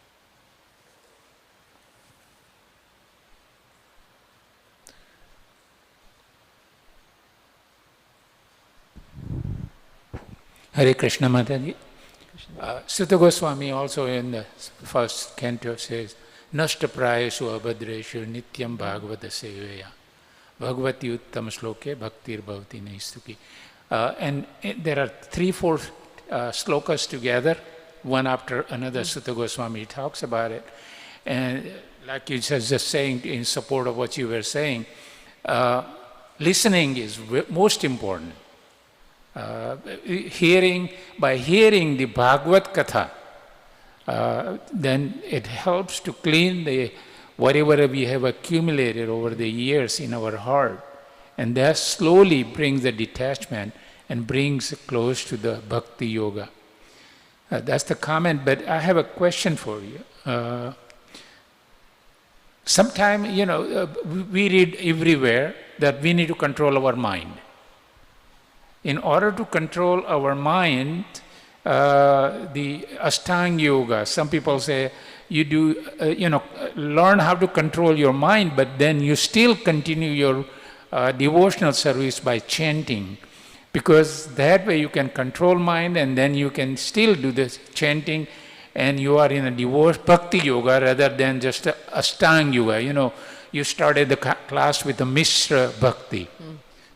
Hare Krishna Mataji. Sutta Goswami also in the first canto says, Nashta prayashu abhadreshu nityam bhagavata seveya bhagavati uttam shloke bhaktir bhavati naistuki. And there are 3-4 slokas together, one after another. Sutta Goswami talks about it. And like you said, just saying in support of what you were saying, listening is most important. By hearing the Bhagavad Katha, then it helps to clean whatever we have accumulated over the years in our heart, and that slowly brings the detachment and brings close to the Bhakti Yoga. That's the comment, but I have a question for you. Sometimes, we read everywhere that we need to control our mind. In order to control our mind, the Astanga yoga, some people say you do, learn how to control your mind, but then you still continue your devotional service by chanting, because that way you can control mind and then you can still do this chanting, and you are in a Bhakti yoga rather than just Astanga yoga. You started the class with the Mishra Bhakti.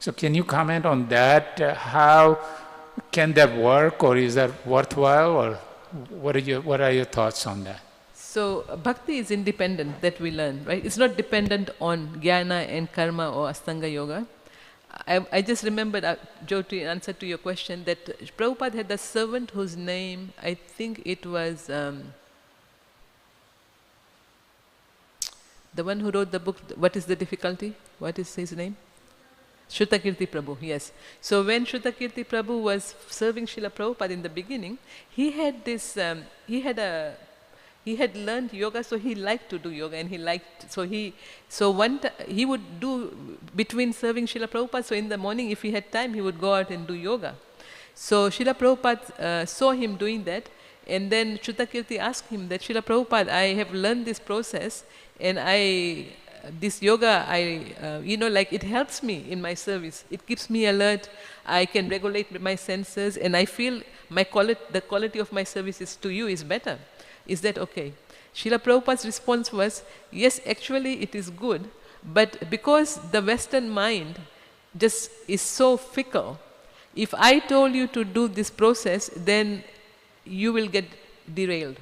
So can you comment on that? How can that work, or is that worthwhile, or what are your thoughts on that? So bhakti is independent, that we learn, right? It's not dependent on jnana and karma or Astanga yoga. I just remembered, Joe, to answer to your question, that Prabhupada had a servant whose name, I think it was the one who wrote the book, What is the Difficulty? What is his name? Shrutakirti Prabhu, yes. So when Shrutakirti Prabhu was serving Srila Prabhupada in the beginning, he had this, he had learned yoga, so he liked to do yoga, and he would do between serving Srila Prabhupada. So in the morning, if he had time, he would go out and do yoga. So Srila Prabhupada saw him doing that, and then Shrutakirti asked him that, Srila Prabhupada, I have learned this process, and this yoga, like it helps me in my service. It keeps me alert. I can regulate my senses, and I feel the quality of my services to you is better. Is that okay? Srila Prabhupada's response was, yes, actually it is good, but because the Western mind just is so fickle, if I told you to do this process, then you will get derailed.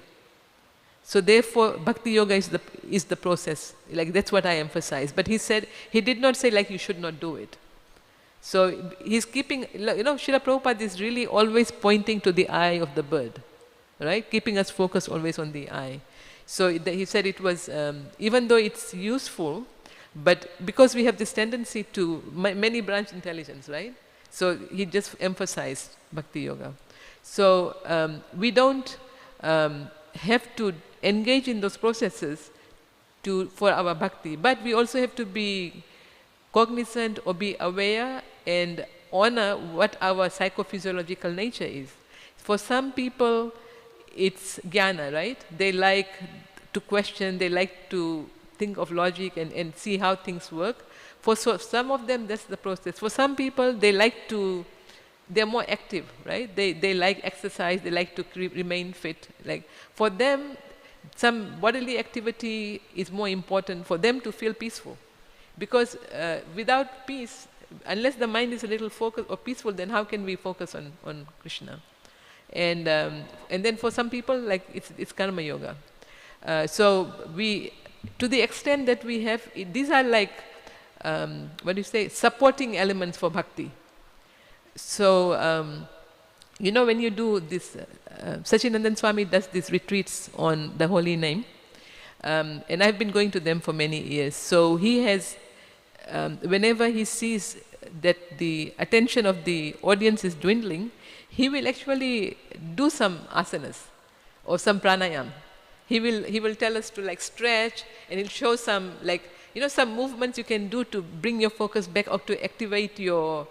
So therefore, Bhakti Yoga is the process. Like, that's what I emphasize. But he did not say like you should not do it. So he's keeping, Srila Prabhupada is really always pointing to the eye of the bird, right? Keeping us focused always on the eye. So he said it was, even though it's useful, but because we have this tendency to many branch intelligence, right? So he just emphasized Bhakti Yoga. So we don't have to engage in those processes for our bhakti, but we also have to be cognizant or be aware and honor what our psychophysiological nature is. For some people, it's jnana, right? They like to question, they like to think of logic and see how things work. For some of them, that's the process. For some people, they're more active, right? They like exercise, they like to remain fit. Like, for them, some bodily activity is more important for them to feel peaceful. Because without peace, unless the mind is a little focused or peaceful, then how can we focus on Krishna? And then for some people, like, it's karma yoga. So to the extent that we have, these are like, supporting elements for bhakti. So, when you do this, Sachinandan Swami does these retreats on the holy name, and I've been going to them for many years. So he has, whenever he sees that the attention of the audience is dwindling, he will actually do some asanas or some pranayam. He will tell us to like stretch, and he'll show some some movements you can do to bring your focus back or to activate your,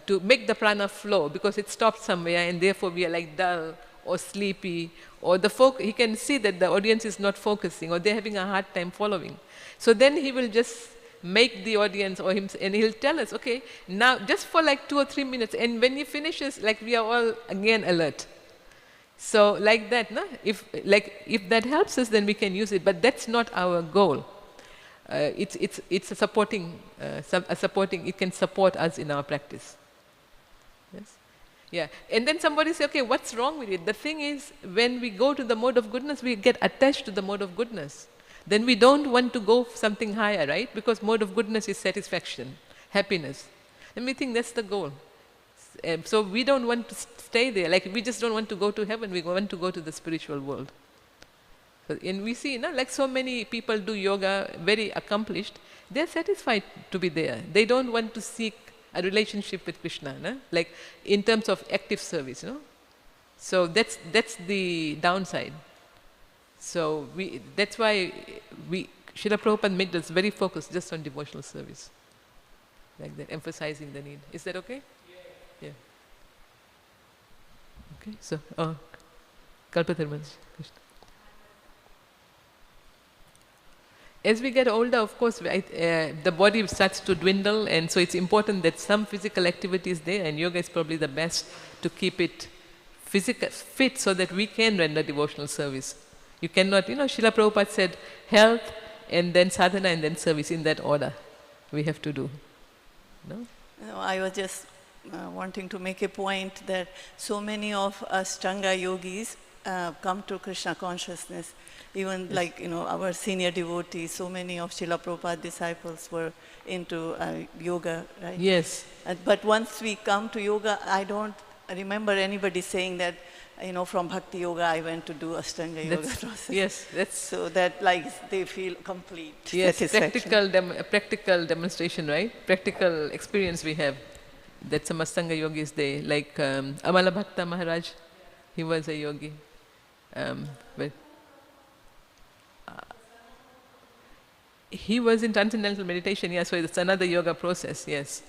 to make the prana flow, because it stops somewhere and therefore we are like dull or sleepy, or he can see that the audience is not focusing or they're having a hard time following. So then he will just make the audience or him, and he'll tell us, okay, now just for like 2 or 3 minutes, and when he finishes, like we are all again alert. So like that, no? If that helps us, then we can use it, but that's not our goal. It's a supporting, it can support us in our practice. Yes? Yeah. And then somebody say, okay, what's wrong with it? The thing is, when we go to the mode of goodness, we get attached to the mode of goodness. Then we don't want to go something higher, right? Because mode of goodness is satisfaction, happiness. And we think that's the goal. So we don't want to stay there. Like, we just don't want to go to heaven, we want to go to the spiritual world. And we see, like so many people do yoga, very accomplished, they're satisfied to be there. They don't want to seek a relationship with Krishna, like in terms of active service. So that's the downside. So that's why Srila Prabhupada made us very focused just on devotional service, like that, emphasizing the need. Is that okay? Yeah. Okay. So, Kalpatarmanj, Krishna. As we get older, of course, the body starts to dwindle, and so it's important that some physical activity is there, and yoga is probably the best to keep it fit so that we can render devotional service. You cannot, Srila Prabhupada said health, and then sadhana, and then service, in that order we have to do. No, I was just wanting to make a point that so many of Astanga yogis come to Krishna consciousness. Even our senior devotees, so many of Srila Prabhupada's disciples were into yoga, right? Yes. But once we come to yoga, I don't remember anybody saying that, from Bhakti Yoga I went to do Astanga yoga process. Yes, that's... So that they feel complete satisfaction. Yes, practical demonstration, right? Practical experience we have. That some Astanga yogis, they, like Amala Bhakta Maharaj, he was a yogi. He was in transcendental meditation, yes, so it's another yoga process, yes.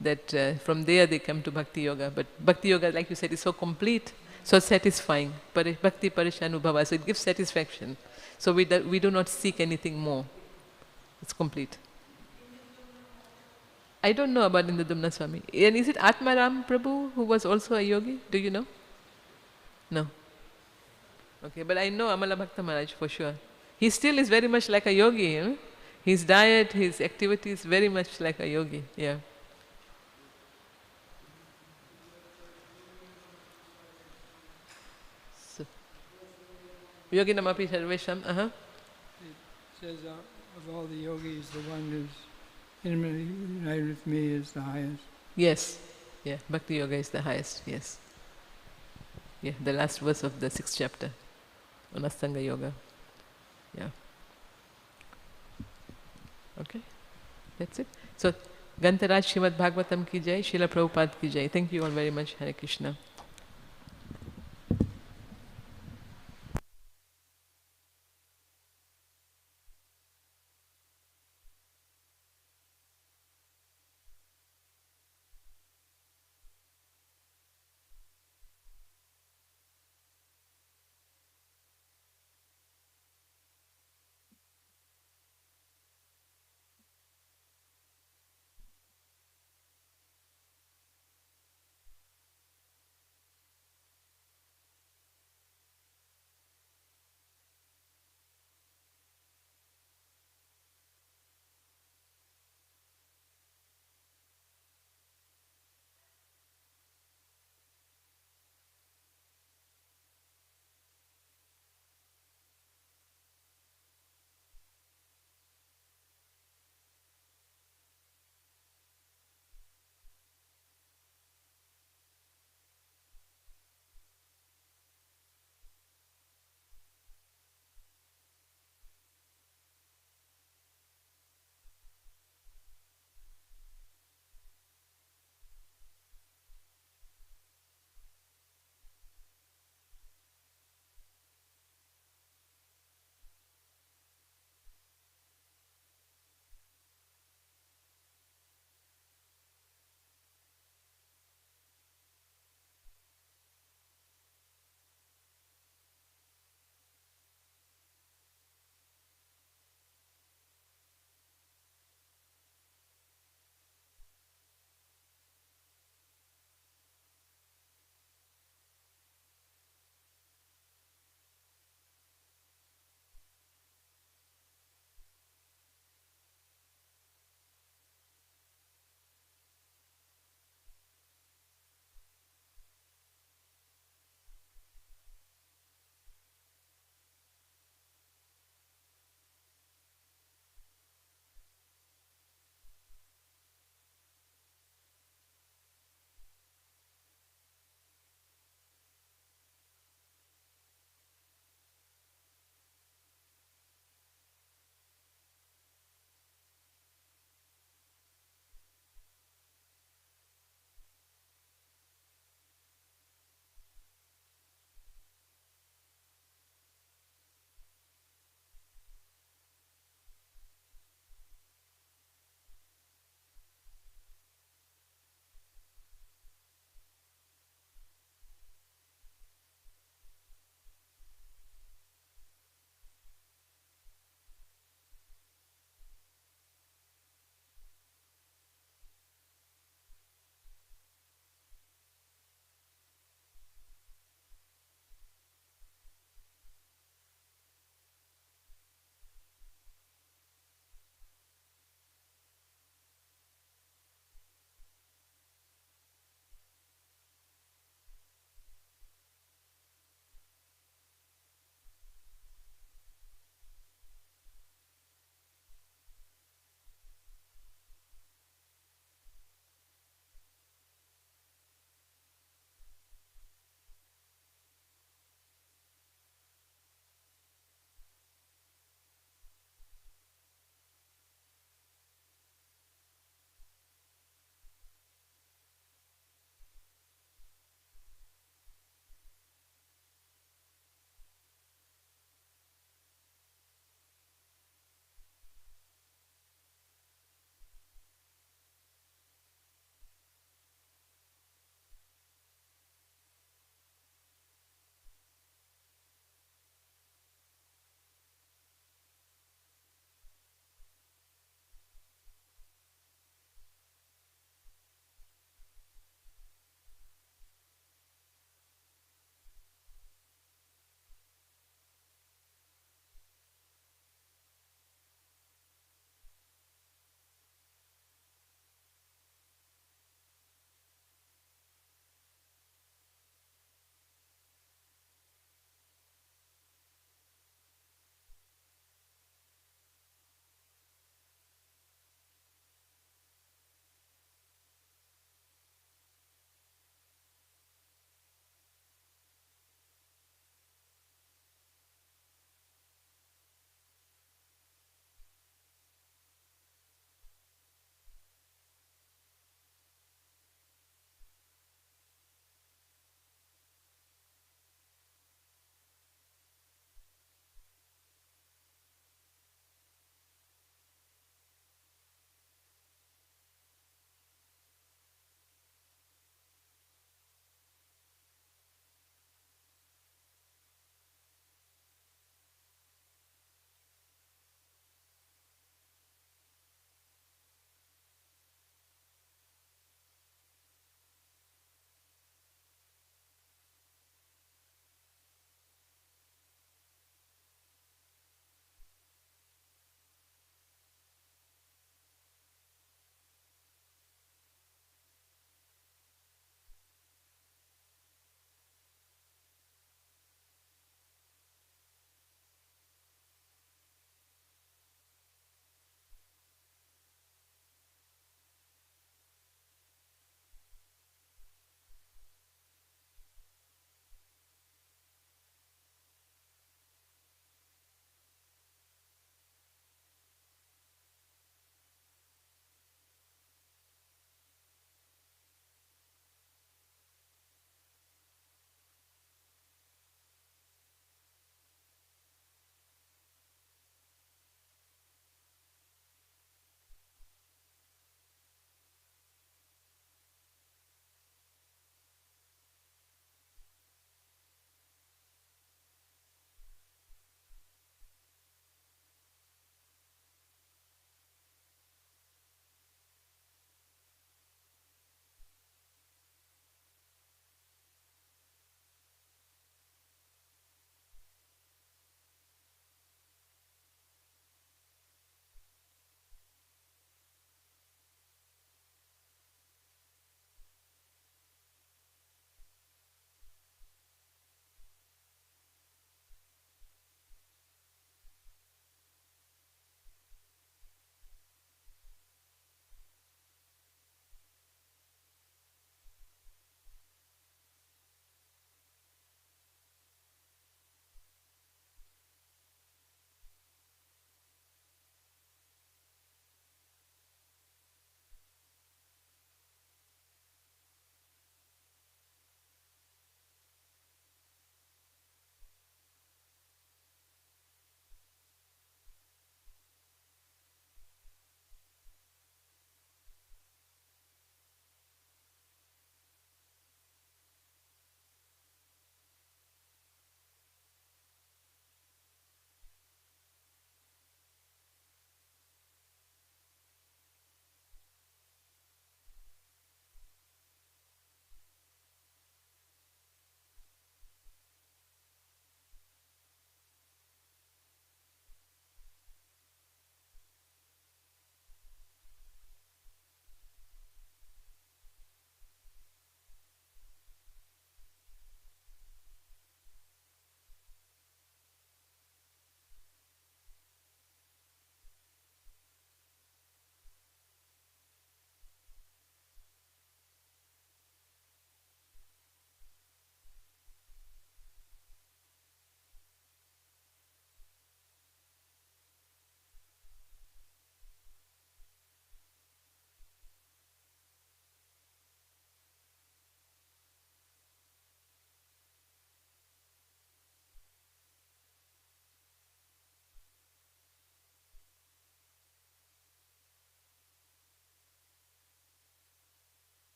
that from there they come to Bhakti Yoga. But Bhakti Yoga, like you said, is so complete, so satisfying. Bhakti Parishanubhava, so it gives satisfaction. So we do not seek anything more. It's complete. I don't know about Indradumna Swami. And is it Atmaram Prabhu who was also a yogi? Do you know? No. Okay, but I know Amala Bhakta Maharaj for sure. He still is very much like a yogi, you know? His diet, his activities, very much like a yogi, yeah. So, Yoginamapi Sarvesham, It says of all the yogis, the one who's intimately united with me is the highest. Yes, yeah, Bhakti Yoga is the highest, yes. Yeah, the last verse of the 6th chapter on Astanga Yoga. Yeah. Okay, that's it. So, Gantaraj Srimad Bhagavatam ki jai, Srila Prabhupada ki jai. Thank you all very much. Hare Krishna.